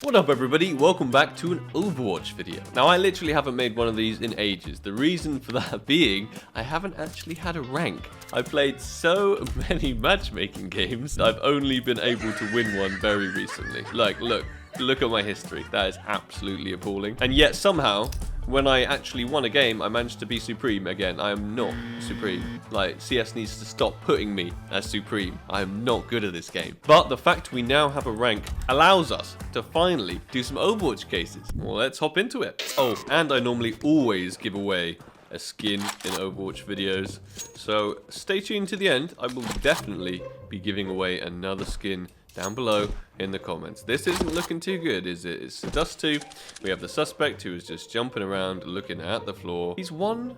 What up everybody, welcome back to an Overwatch video. Now I literally haven't made one of these in ages. The reason for that being, I haven't actually had a rank. I played so many matchmaking games, I've only been able to win one very recently. Like, look at my history, that is absolutely appalling. And yet somehow, when I actually won a game, I managed to be Supreme again. I am not Supreme. Like, CS needs to stop putting me as Supreme. I am not good at this game. But the fact we now have a rank allows us to finally do some Overwatch cases. Well, let's hop into it. Oh, and I normally always give away a skin in Overwatch videos. So stay tuned to the end. I will definitely be giving away another skin down below in the comments. This isn't looking too good, is it? It's Dust 2. We have the suspect who is just jumping around looking at the floor. He's 1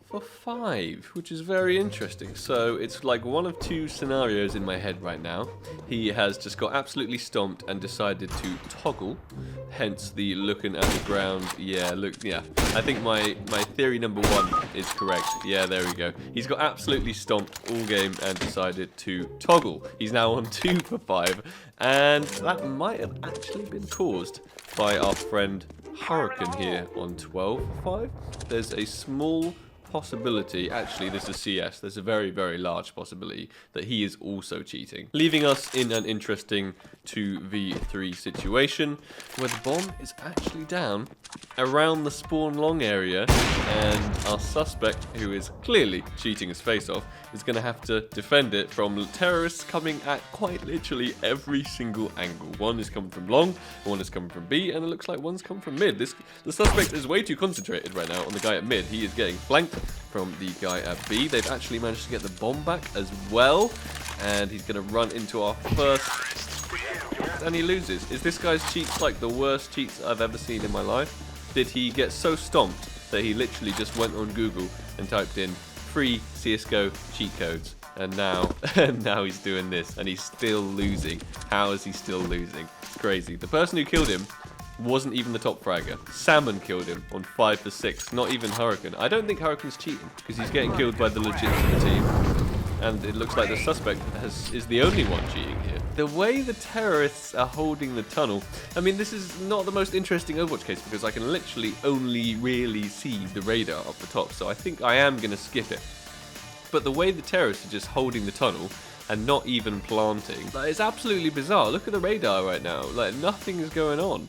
for 5, which is very interesting. So it's like one of two scenarios in my head right now. He has just got absolutely stomped and decided to toggle, hence the looking at the ground. Yeah, look, yeah. I think my theory number 1 is correct. Yeah, there we go. He's got absolutely stomped all game and decided to toggle. He's now on 2 for 5, and that might have actually been caused by our friend Hurricane here on 12 for 5. There's a small possibility, actually this is CS, there's a very, very large possibility that he is also cheating, leaving us in an interesting 2v3 situation where the bomb is actually down around the spawn long area, and our suspect, who is clearly cheating his face off, is going to have to defend it from terrorists coming at quite literally every single angle. One is coming from long, one is coming from B, and it looks like one's come from mid. The suspect is way too concentrated right now on the guy at mid. He is getting flanked from the guy at B. They've actually managed to get the bomb back as well, and he's going to run into our first, and he loses. Is this guy's cheats like the worst cheats I've ever seen in my life? Did he get so stomped that he literally just went on Google and typed in free CSGO cheat codes, and now he's doing this, and he's still losing? How is he still losing? It's crazy. The person who killed him wasn't even the top fragger. Salmon killed him on 5 for 6, not even Hurricane. I don't think Hurricane's cheating, because he's getting killed by the legitimate team, and it looks like the suspect is the only one cheating here. The way the terrorists are holding the tunnel, I mean, this is not the most interesting Overwatch case, because I can literally only really see the radar up the top, so I think I am going to skip it. But the way the terrorists are just holding the tunnel and not even planting, like, it's absolutely bizarre. Look at the radar right now, like, nothing is going on.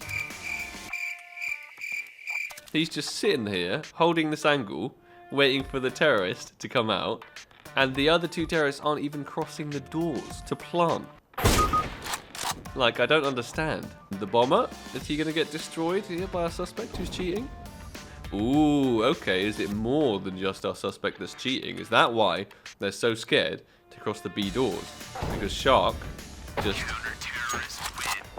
He's just sitting here, holding this angle, waiting for the terrorist to come out, and the other two terrorists aren't even crossing the doors to plant. Like, I don't understand. The bomber, is he going to get destroyed here by a suspect who's cheating? Ooh, okay, is it more than just our suspect that's cheating? Is that why they're so scared to cross the B doors? Because Shark just...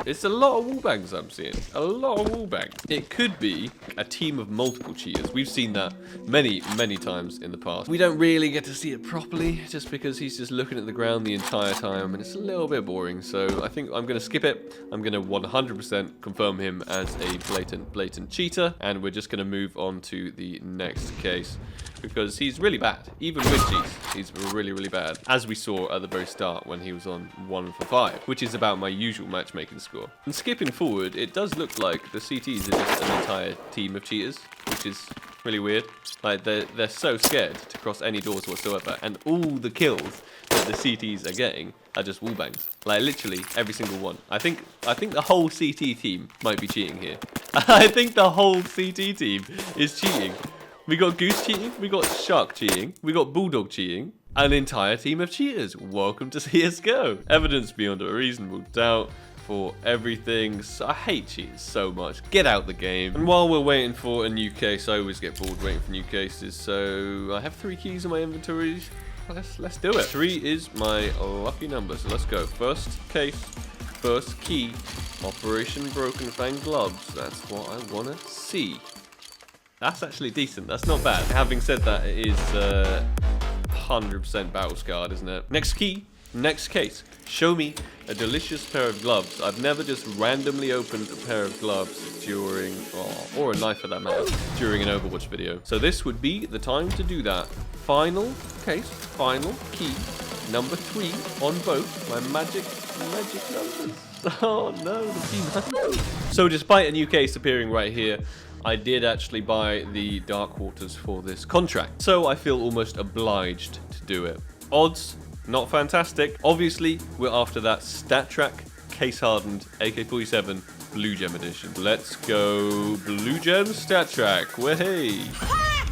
It's a lot of wallbangs I'm seeing. A lot of wallbangs. It could be a team of multiple cheaters. We've seen that many, many times in the past. We don't really get to see it properly just because he's just looking at the ground the entire time, and it's a little bit boring. So I think I'm going to skip it. I'm going to 100% confirm him as a blatant cheater, and we're just going to move on to the next case, because he's really bad. Even with cheats, he's really, really bad, as we saw at the very start when he was on 1 for 5, which is about my usual matchmaking score. And skipping forward, it does look like the CTs are just an entire team of cheaters, which is really weird. Like, they're so scared to cross any doors whatsoever, and all the kills that the CTs are getting are just wallbangs. Like, literally every single one. I think the whole CT team might be cheating here. I think the whole CT team is cheating. We got Goose cheating, we got Shark cheating, we got Bulldog cheating, an entire team of cheaters. Welcome to CSGO. Evidence beyond a reasonable doubt for everything. So I hate cheats so much. Get out the game. And while we're waiting for a new case, I always get bored waiting for new cases, so I have 3 keys in my inventory. Let's do it. 3 is my lucky number, so let's go. First case, first key, Operation Broken Fang gloves. That's what I want to see. That's actually decent. That's not bad. Having said that, it is 100% battle scarred, isn't it? Next key, next case. Show me a delicious pair of gloves. I've never just randomly opened a pair of gloves during, or a knife for that matter, during an Overwatch video. So this would be the time to do that. Final case, final key, number 3 on both my magic numbers. Oh no, the P90. So despite a new case appearing right here, I did actually buy the Dark Waters for this contract. So I feel almost obliged to do it. Odds, not fantastic. Obviously, we're after that stat track, case hardened, AK-47, Blue Gem edition. Let's go Blue Gem stat track. Way.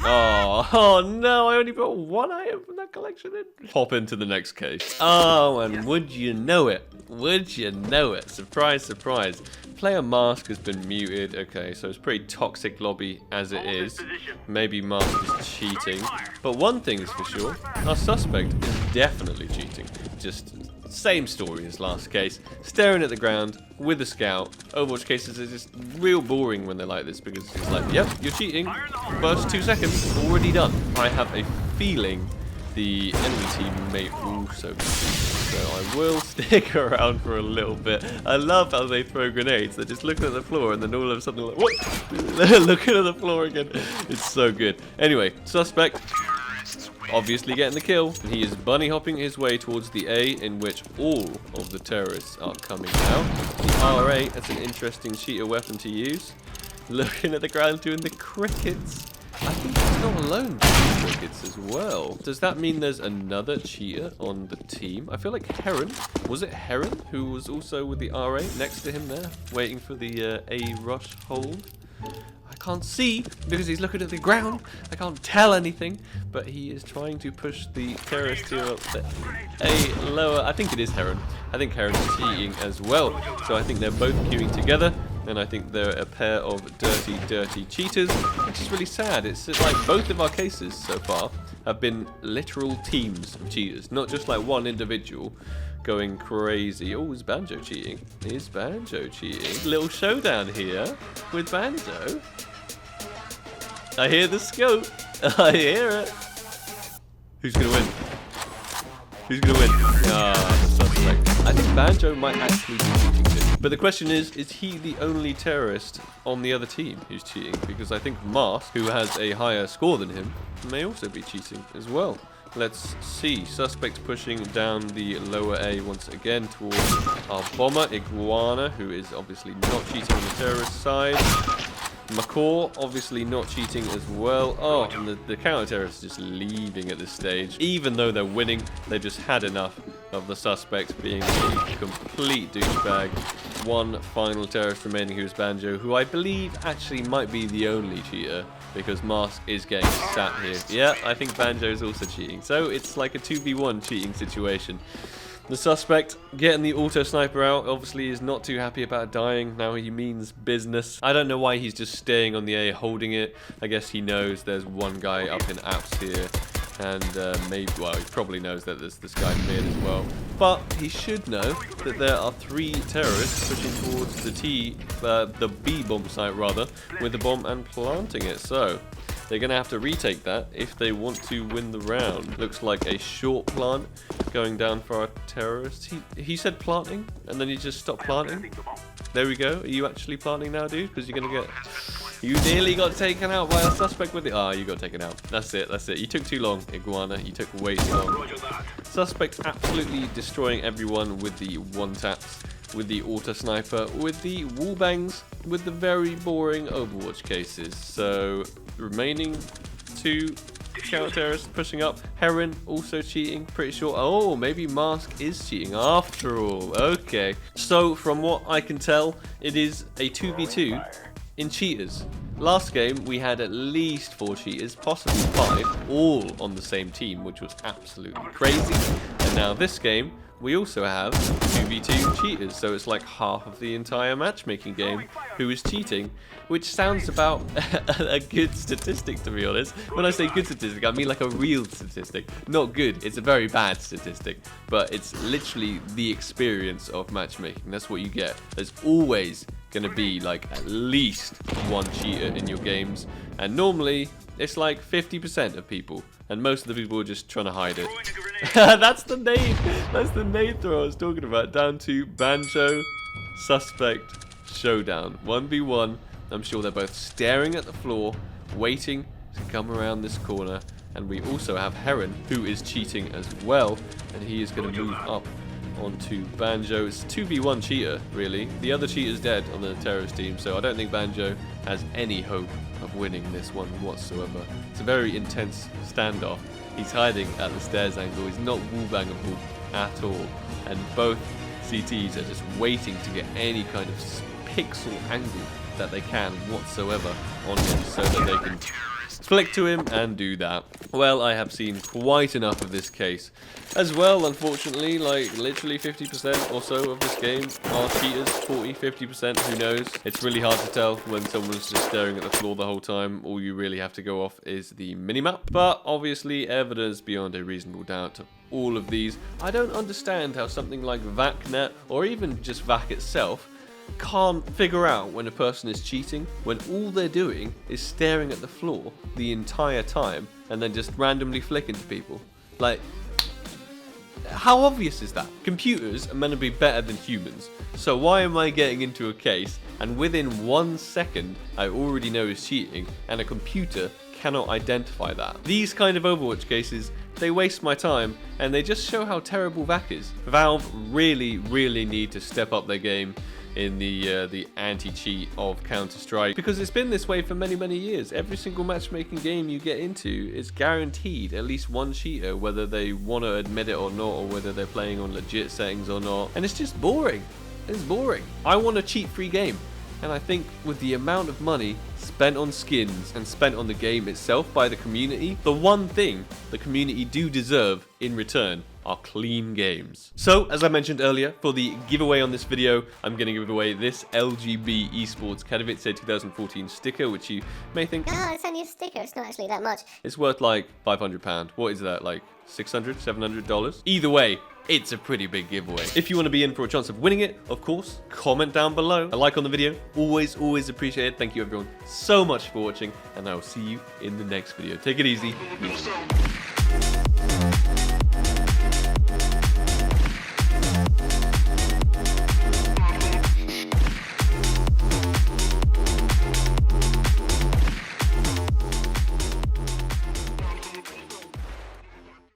Oh no, I only put one item from that collection in. Hop into the next case. Oh, and would you know it? Would you know it? Surprise, surprise. Player Mask has been muted. Okay, so it's pretty toxic lobby as it is. Maybe Mask is cheating. But one thing is for sure, our suspect is definitely cheating. Just same story as last case. Staring at the ground with a scout. Overwatch cases are just real boring when they're like this because it's like, yep, you're cheating. First 2 seconds, already done. I have a feeling the enemy team may also be cheating. So I will stick around for a little bit. I love how they throw grenades. They just look at the floor and then all of a sudden like, what? Looking at the floor again. It's so good. Anyway, suspect obviously getting the kill. He is bunny hopping his way towards the A, in which all of the terrorists are coming out. The RA, that's an interesting cheater weapon to use. Looking at the ground doing the crickets. I think he's not alone doing crickets as well. Does that mean there's another cheater on the team? I feel like Heron. Was it Heron who was also with the RA next to him there, waiting for the A rush hold? I can't see because he's looking at the ground. I can't tell anything, but he is trying to push the terrorist here up to A lower. I think it is Heron. I think Heron is cheating as well. So I think they're both queuing together. And I think they're a pair of dirty, dirty cheaters, which is really sad. It's like both of our cases so far have been literal teams of cheaters, not just like one individual going crazy. Oh, is Banjo cheating? Is Banjo cheating? Little showdown here with Banjo. I hear the scope. I hear it. Who's going to win? Who's going to win? Ah, the suspect. I think Banjo might actually be cheating too. But the question is he the only terrorist on the other team who's cheating? Because I think Mask, who has a higher score than him, may also be cheating as well. Let's see. Suspect pushing down the lower A once again towards our bomber, Iguana, who is obviously not cheating on the terrorist side. McCaw obviously not cheating as well. Oh, and the counter-terrorists just leaving at this stage. Even though they're winning, they've just had enough of the suspect being a complete douchebag. One final terrorist remaining, who's Banjo, who I believe actually might be the only cheater because Mask is getting sat here. Yeah, I think Banjo is also cheating. So it's like a 2v1 cheating situation. The suspect getting the auto sniper out obviously is not too happy about dying. Now he means business. I don't know why he's just staying on the A holding it. I guess he knows there's one guy up in apps here. And maybe, well, he probably knows that there's this guy mid as well. But he should know that there are 3 terrorists pushing towards the B bomb site rather, with the bomb and planting it. So they're going to have to retake that if they want to win the round. Looks like a short plant going down for our terrorists. He said planting, and then he just stopped planting. There we go. Are you actually planting now, dude? Because you're going to get... You nearly got taken out by a suspect with it. Ah, you got taken out. That's it, that's it. You took too long, Iguana. You took way too long. Suspect absolutely destroying everyone with the one-taps, with the auto sniper, with the wall bangs, with the very boring Overwatch cases. So, remaining 2 counter-terrorists pushing up. Heron also cheating, pretty sure. Oh, maybe Mask is cheating after all. Okay. So, from what I can tell, it is a 2v2 in cheaters. Last game, we had at least 4 cheaters, possibly 5, all on the same team, which was absolutely crazy. And now this game, we also have 2v2 cheaters, so it's like half of the entire matchmaking game who is cheating, which sounds about a good statistic, to be honest. When I say good statistic, I mean like a real statistic. Not good, it's a very bad statistic, but it's literally the experience of matchmaking. That's what you get. There's always going to be like at least 1 cheater in your games, and normally it's like 50% of people, and most of the people are just trying to hide it. That's the nade throw I was talking about. Down to Banjo, Suspect, Showdown, 1v1. I'm sure they're both staring at the floor, waiting to come around this corner. And we also have Heron, who is cheating as well, and he is going to move up onto Banjo. It's a 2v1 cheater, really. The other cheater's dead on the terrorist team, so I don't think Banjo has any hope of winning this one whatsoever. It's a very intense standoff. He's hiding at the stairs angle. He's not wallbangable at all. And both CTs are just waiting to get any kind of pixel angle that they can whatsoever on him so that they can flick to him and do that. Well, I have seen quite enough of this case as well, unfortunately. Like literally 50% or so of this game are cheaters. 40, 50%, who knows. It's really hard to tell when someone's just staring at the floor the whole time. All you really have to go off is the minimap, but obviously evidence beyond a reasonable doubt to all of these. I don't understand how something like VACnet or even just VAC itself can't figure out when a person is cheating, when all they're doing is staring at the floor the entire time and then just randomly flicking to people. Like, how obvious is that? Computers are meant to be better than humans, so why am I getting into a case and within 1 second I already know is cheating and a computer cannot identify that? These kind of Overwatch cases, they waste my time and they just show how terrible VAC is. Valve really need to step up their game in the anti-cheat of Counter-Strike, because it's been this way for many years. Every single matchmaking game you get into is guaranteed at least one cheater, whether they want to admit it or not, or whether they're playing on legit settings or not, and it's just boring. It's boring. I want a cheat-free game, and I think with the amount of money spent on skins and spent on the game itself by the community, the one thing the community do deserve in return are clean games. So, as I mentioned earlier, for the giveaway on this video, I'm going to give away this LGB Esports Katowice 2014 sticker, which you may think, oh, it's only a sticker, it's not actually that much. It's worth like £500. What is that, like $600, $700? Either way, it's a pretty big giveaway. If you want to be in for a chance of winning it, of course, comment down below. A like on the video, always appreciate it. Thank you everyone so much for watching, and I will see you in the next video. Take it easy. Peace.